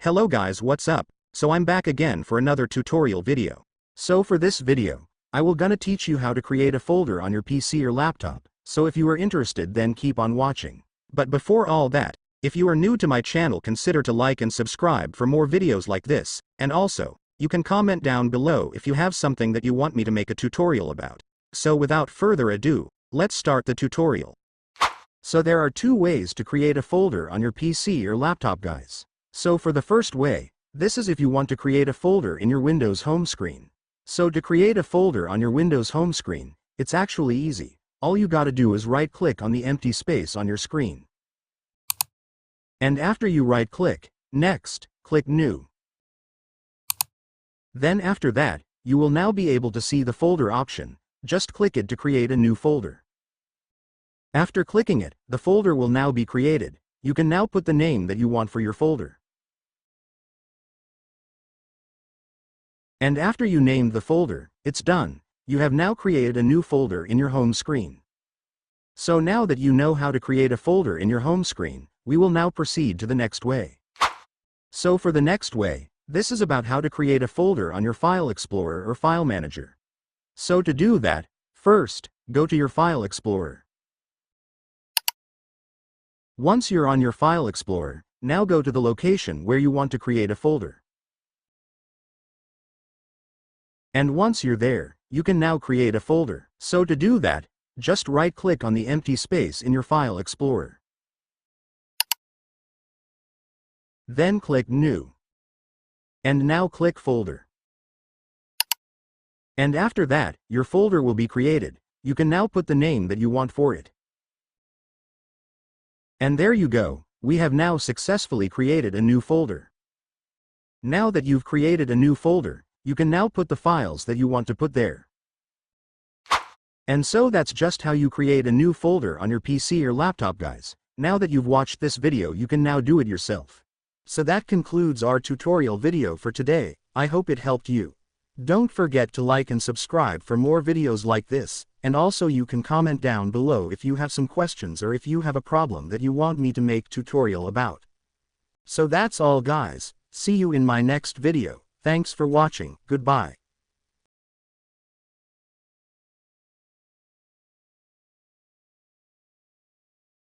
Hello guys, what's up? So I'm back again for another tutorial video. So for this video, I will gonna teach you how to create a folder on your PC or laptop, so if you are interested then keep on watching. But before all that, if you are new to my channel consider to like and subscribe for more videos like this, and also, you can comment down below if you have something that you want me to make a tutorial about. So without further ado, let's start the tutorial. So there are two ways to create a folder on your PC or laptop guys. So for the first way, this is if you want to create a folder in your Windows home screen. So to create a folder on your Windows home screen, it's actually easy. All you gotta do is right-click on the empty space on your screen. And after you right-click, next, click New. Then after that, you will now be able to see the folder option. Just click it to create a new folder. After clicking it, the folder will now be created. You can now put the name that you want for your folder. And after you named the folder, it's done. You have now created a new folder in your home screen. So now that you know how to create a folder in your home screen, we will now proceed to the next way. So for the next way, this is about how to create a folder on your File Explorer or File Manager. So to do that, first, go to your File Explorer. Once you're on your File Explorer, now go to the location where you want to create a folder. And once you're there, you can now create a folder. So to do that, just right-click on the empty space in your File Explorer. Then click New. And now click Folder. And after that, your folder will be created. You can now put the name that you want for it. And there you go, we have now successfully created a new folder. Now that you've created a new folder, you can now put the files that you want to put there. And so that's just how you create a new folder on your PC or laptop guys. Now that you've watched this video you can now do it yourself. So that concludes our tutorial video for today. I hope it helped you. Don't forget to like and subscribe for more videos like this, and also you can comment down below if you have some questions or if you have a problem that you want me to make tutorial about. So that's all guys, see you in my next video, thanks for watching, goodbye.